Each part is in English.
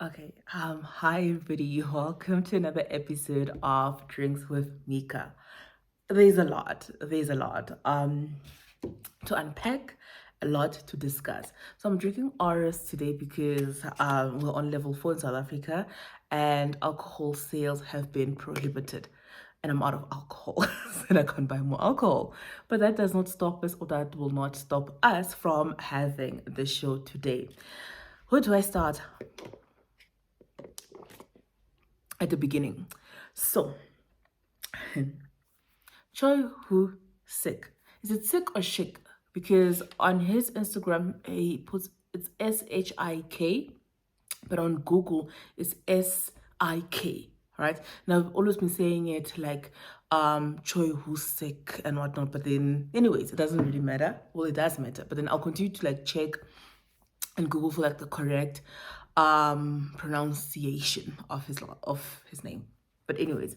Okay, hi everybody. Welcome to another episode of Drinks with Mika. There's a lot to unpack, a lot to discuss. So I'm drinking RS today because we're on level 4 in South Africa and alcohol sales have been prohibited. And I'm out of alcohol, and I can't buy more alcohol. But that does not stop us, or that will not stop us from having the show today. Where do I start? At the beginning. So, Choi Who Sick. Is it sick or chic? Because on his Instagram, he puts it's SHIK, but on Google, it's SIK, right? And I've always been saying it like Choi Who's sick and whatnot, but then, anyways, it doesn't really matter. Well, it does matter, but then I'll continue to like check and Google for like the correct pronunciation of his name. But anyways,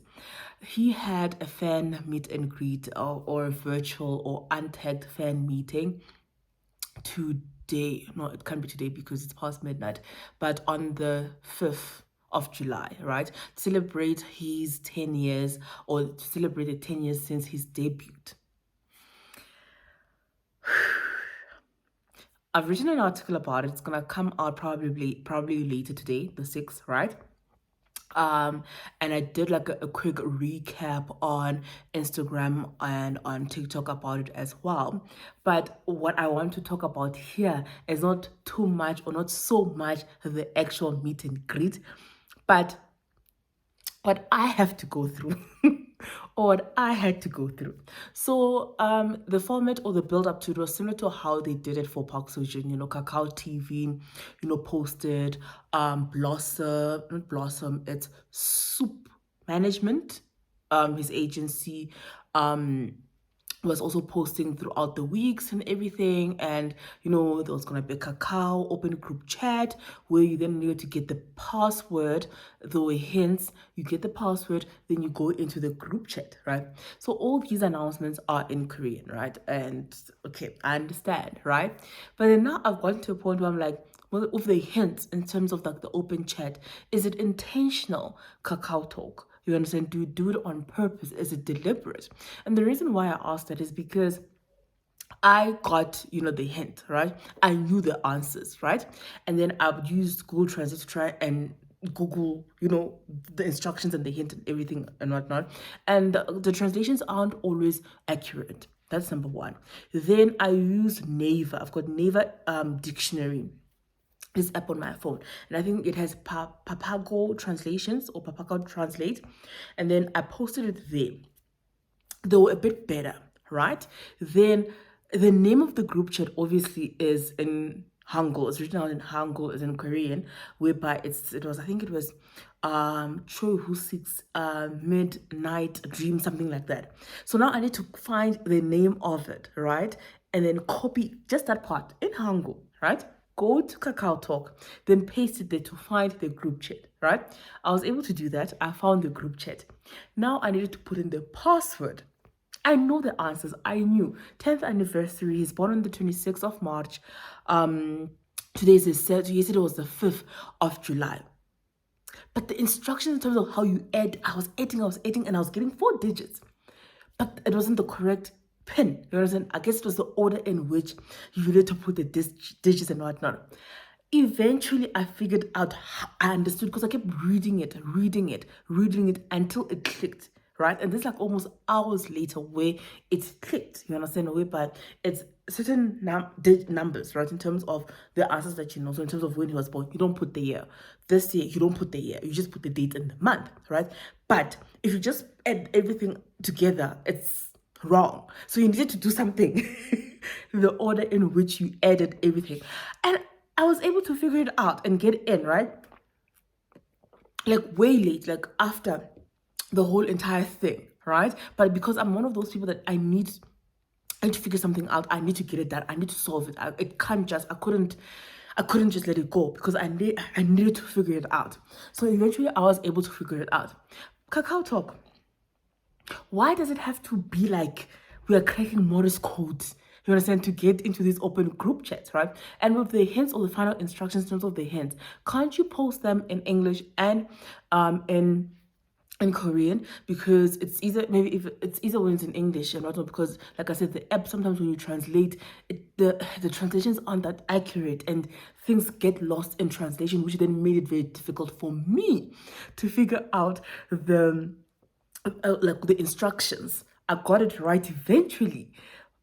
he had a fan meet and greet or a virtual or untagged fan meeting today. No, it can't be today because it's past midnight, but on the 5th of July, right? To celebrate his 10 years or to celebrate the 10 years since his debut. I've written an article about it. It's gonna come out probably later today, the 6th, right? And I did like a quick recap on Instagram and on TikTok about it as well. But what I want to talk about here is not too much or not so much the actual meet and greet, but what I have to go through or what I had to go through. So the format or the build up to it was similar to how they did it for Park Sojin, Kakao TV, posted Blossom, not Blossom, it's Soup Management, his agency, was also posting throughout the weeks and everything. And there was gonna be a Kakao open group chat where you then needed to get the password. There were hints. You get the password, then you go into the group chat, right? So all these announcements are in Korean, right? And okay, I understand, right? But then now I've gotten to a point where I'm like, well, with the hints in terms of like the open chat, is it intentional Kakao talk? You understand? Do you do it on purpose? Is it deliberate? And the reason why I asked that is because I got, the hint, right? I knew the answers, right? And then I would use Google Translate to try and Google, the instructions and the hint and everything and whatnot. And the translations aren't always accurate. That's number one. Then I use Naver. I've got Naver dictionary, this app on my phone, and I think it has Papago translations or Papago translate, and then I posted it there. They were a bit better, right? Then the name of the group chat obviously is in Hangul. It's written out in Hangul, is in Korean, whereby it was Choi Husik's Midnight Dream, something like that. So now I need to find the name of it, right? And then copy just that part in Hangul, right? Go to Kakao Talk, then paste it there to find the group chat, right? I was able to do that. I found the group chat. Now I needed to put in the password. I know the answers. I knew 10th anniversary. He's born on the 26th of March. Today's yesterday was the 5th of July. But the instructions in terms of how you add, I was adding, and I was getting 4 digits. But it wasn't the correct pin. You understand? I guess it was the order in which you needed to put the digits and whatnot. Eventually, I figured out, I understood because I kept reading it until it clicked, right? And this like almost hours later where it's clicked, you understand? Whereby it's certain numbers, right? In terms of the answers that you know. So in terms of when he was born, you don't put the year. This year, you don't put the year. You just put the date and the month, right? But if you just add everything together, it's wrong. So you needed to do something the order in which you added everything. And I was able to figure it out and get in, right? Like way late, like after the whole entire thing, right? But because I'm one of those people that I need to figure something out, I need to get it done, I need to solve it. I couldn't just let it go because I needed to figure it out. So eventually I was able to figure it out. Kakao Talk. Why does it have to be like we are cracking Morse codes? You understand? To get into these open group chats, right? And with the hints or the final instructions in terms of the hints, can't you post them in English and in Korean? Because it's either, maybe if it's either when it's in English and not, because like I said, the app, sometimes when you translate it, the translations aren't that accurate and things get lost in translation, which then made it very difficult for me to figure out like the instructions. I got it right eventually,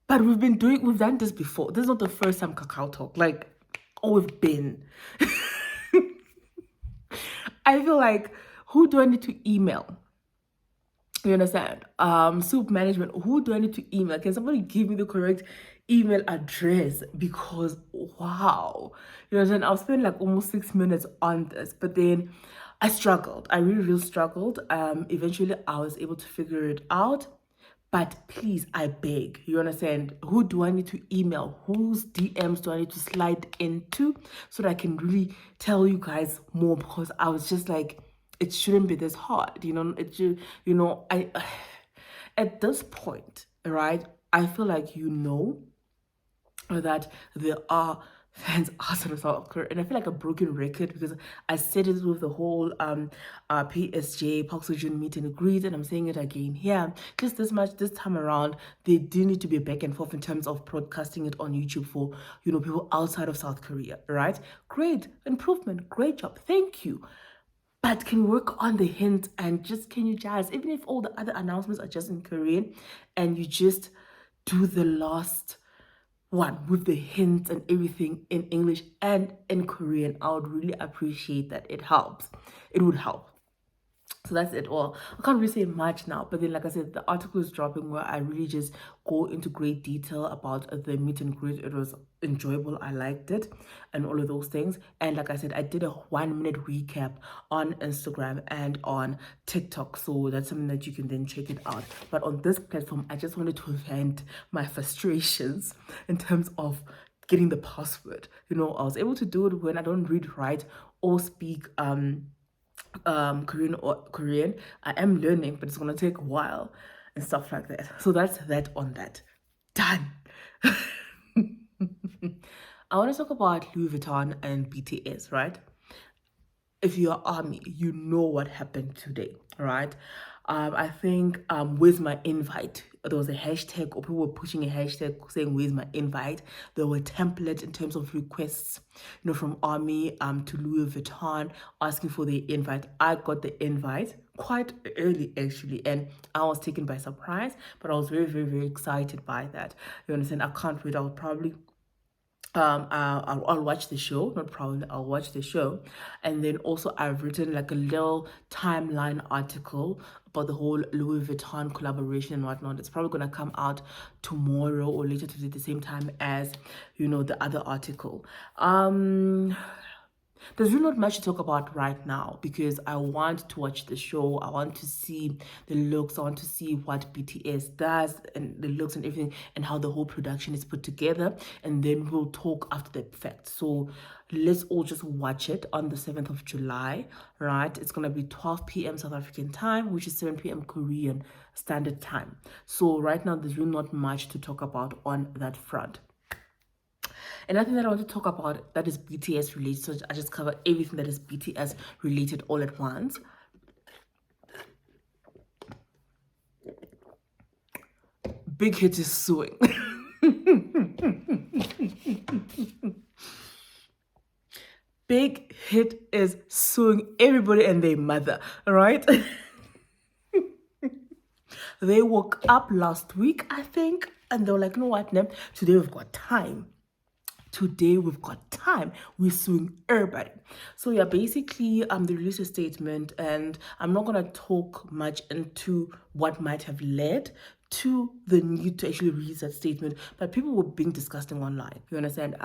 but we've done this before. This is not the first time Kakao Talk, like, oh, we've been. I feel like, who do I need to email? You understand? Soup management, who do I need to email? Can somebody give me the correct email address? Because wow, you understand? I'll spend like almost 6 minutes on this, but then I struggled. I really struggled. Eventually I was able to figure it out. But please, I beg, you understand? Who do I need to email? Whose DMs do I need to slide into so that I can really tell you guys more? Because I was just like, it shouldn't be this hard, you know? It should, you know, at this point, right? I feel like, you know, that there are fans outside of South Korea, and I feel like a broken record because I said it with the whole PSJ Park Seo-joon meet and greet, and I'm saying it again here. Just this much this time around, they do need to be back and forth in terms of broadcasting it on YouTube for, you know, people outside of South Korea, right? Great improvement, great job, thank you. But can we work on the hint and just, can you just, even if all the other announcements are just in Korean, and you just do the last one with the hints and everything in English and in Korean, I would really appreciate that. It helps. It would help. So that's it all. I can't really say much now, but then like I said, the article is dropping where I really just go into great detail about the meet and greet. It was enjoyable, I liked it, and all of those things. And like I said, I did a 1-minute recap on Instagram and on TikTok, so that's something that you can then check it out. But on this platform, I just wanted to vent my frustrations in terms of getting the password. You know, I was able to do it when I don't read, write, or speak Korean. I am learning, but it's gonna take a while and stuff like that. So that's that on that. Done. I want to talk about Louis Vuitton and BTS, right? If you're ARMY, you know what happened today, right? I think where's my invite? There was a hashtag, or people were pushing a hashtag saying where's my invite. There were templates in terms of requests, you know, from ARMY to Louis Vuitton asking for the invite. I got the invite quite early actually, and I was taken by surprise, but I was very excited by that. You understand? I can't wait. I'll probably I'll watch the show, not probably, I'll watch the show. And then also I've written like a little timeline article about the whole Louis Vuitton collaboration and whatnot. It's probably gonna come out tomorrow or later today at the same time as, you know, the other article. There's really not much to talk about right now because I want to watch the show. I want to see the looks. I want to see what BTS does and the looks and everything and how the whole production is put together. And then we'll talk after the fact. So let's all just watch it on the 7th of July, right? It's going to be 12 p.m. South African time, which is 7 p.m. Korean Standard Time. So right now, there's really not much to talk about on that front. Another thing that I want to talk about that is BTS related, so I just cover everything that is BTS related all at once. Big hit is suing. Big hit is suing everybody and their mother, right? They woke up last week, I think, and they were like, you know what, Nem, today we've got time. Today we've got time. We're suing everybody. So yeah, basically they released a statement, and I'm not gonna talk much into what might have led to the need to actually release that statement, but people were being disgusting online, you understand?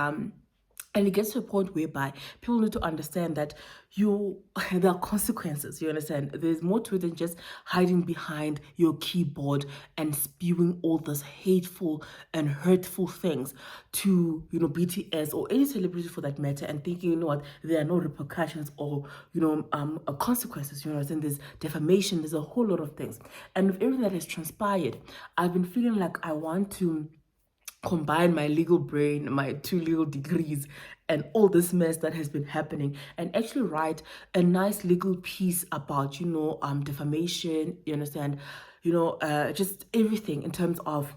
And it gets to a point whereby people need to understand that there are consequences, you understand? There's more to it than just hiding behind your keyboard and spewing all those hateful and hurtful things to, you know, BTS or any celebrity for that matter, and thinking, you know what, there are no repercussions or, you know, consequences, you know, and there's defamation, there's a whole lot of things. And with everything that has transpired, I've been feeling like I want to combine my legal brain, my 2 legal degrees, and all this mess that has been happening, and actually write a nice legal piece about, defamation, you understand, just everything in terms of,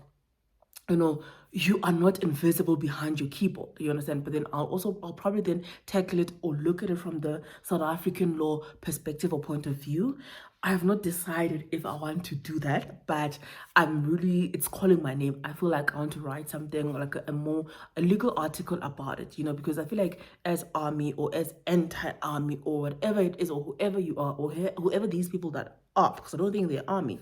you are not invisible behind your keyboard, you understand? But then I'll probably then tackle it or look at it from the South African law perspective or point of view. I have not decided if I want to do that, but it's calling my name. I feel like I want to write something like a legal article about it, because I feel like as army or as anti-army or whatever it is, or whoever you are, or whoever these people that are, because I don't think they're army,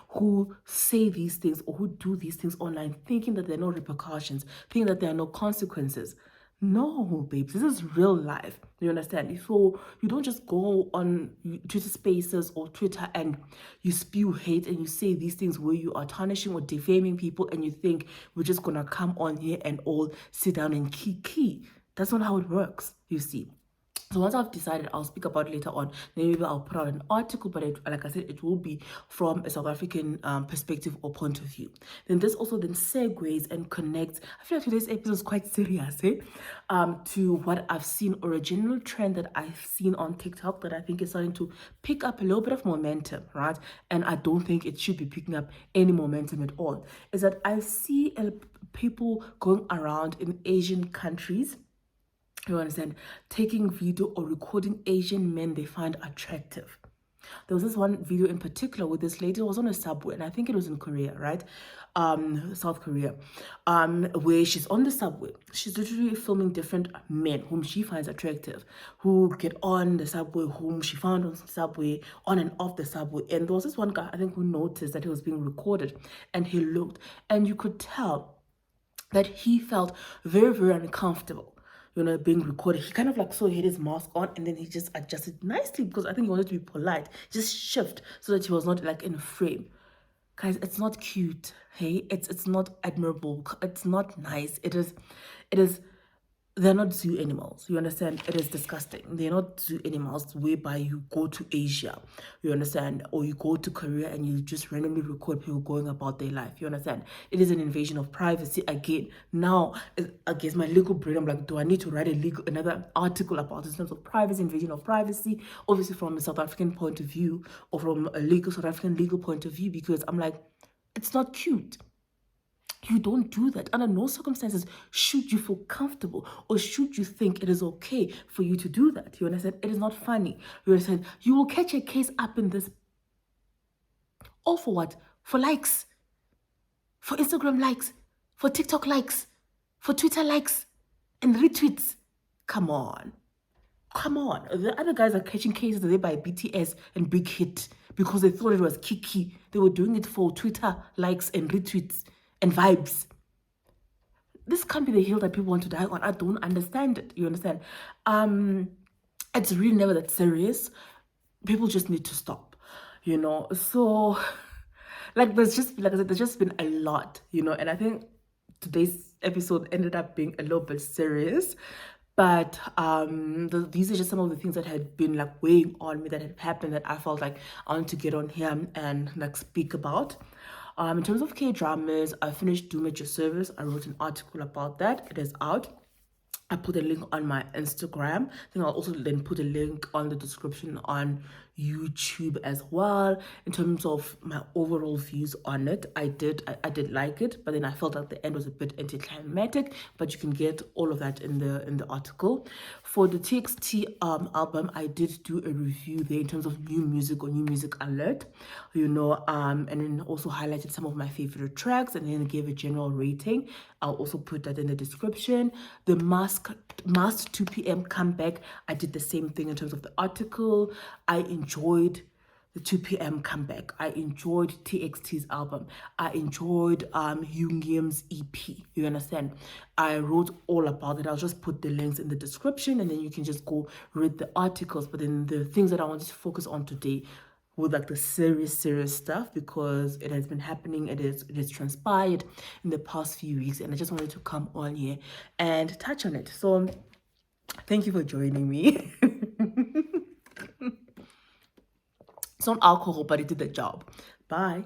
who say these things or who do these things online thinking that there are no repercussions, thinking that there are no consequences. No, babes, this is real life. You understand? So you don't just go on Twitter Spaces or Twitter and you spew hate and you say these things where you are tarnishing or defaming people and you think we're just gonna come on here and all sit down and key. That's not how it works, you see. So once I've decided, I'll speak about it later on. Then maybe I'll put out an article, but like I said, it will be from a South African perspective or point of view. Then this also then segues and connects. I feel like today's episode is quite serious, to what I've seen, or a general trend that I've seen on TikTok that I think is starting to pick up a little bit of momentum, right? And I don't think it should be picking up any momentum at all. Is that I see people going around in Asian countries, you understand, taking video or recording Asian men they find attractive. There was this one video in particular with this lady. It was on a subway, and I think it was in Korea, right? South Korea, where she's on the subway. She's literally filming different men whom she finds attractive, who get on the subway, whom she found on the subway, on and off the subway. And there was this one guy, I think, who noticed that he was being recorded, and he looked, and you could tell that he felt very, very uncomfortable, being recorded. He kind of like he had his mask on, and then he just adjusted nicely because I think he wanted to be polite, just shift so that he was not like in a frame. Guys, it's not cute. Hey, it's not admirable. It's not nice. It is they're not zoo animals, you understand? It is disgusting. They're not zoo animals whereby you go to Asia, you understand, or you go to Korea and you just randomly record people going about their life, you understand? It is an invasion of privacy. Again, now I guess my legal brain, I'm like, do I need to write another article about this in terms of privacy, invasion of privacy, obviously from a South African point of view, or from a South African legal point of view, because I'm like, it's not cute. You don't do that. Under no circumstances should you feel comfortable or should you think it is okay for you to do that. You understand? It is not funny. You understand? You will catch a case up in this. All for what? For likes. For Instagram likes. For TikTok likes. For Twitter likes. And retweets. Come on. Come on. The other guys are catching cases today by BTS and Big Hit because they thought it was Kiki. They were doing it for Twitter likes and retweets and vibes. This can't be the hill that people want to die on. I don't understand it. You understand? It's really never that serious. People just need to stop, So, there's just, like I said, there's just been a lot, and I think today's episode ended up being a little bit serious. But these are just some of the things that had been like weighing on me, that had happened, that I felt like I want to get on here and like speak about. In terms of K-dramas, I finished Doom at Your Service. I wrote an article about that. It is out. I put a link on my Instagram. Then I'll also then put a link on the description on YouTube as well. In terms of my overall views on it, I did like it, but then I felt like the end was a bit anticlimactic. But you can get all of that in the article. For the TXT album, I did do a review there in terms of new music or new music alert, and then also highlighted some of my favorite tracks and then gave a general rating. I'll also put that in the description. The Masked 2 p.m. comeback, I did the same thing in terms of the article. I enjoyed the 2 p.m. comeback. I enjoyed TXT's album. I enjoyed Yoongium's EP. You understand? I wrote all about it. I'll just put the links in the description and then you can just go read the articles. But then the things that I wanted to focus on today with like the serious stuff, because it has been happening, it has transpired in the past few weeks, and I just wanted to come on here and touch on it. So thank you for joining me. It's not alcohol, but it did the job. Bye.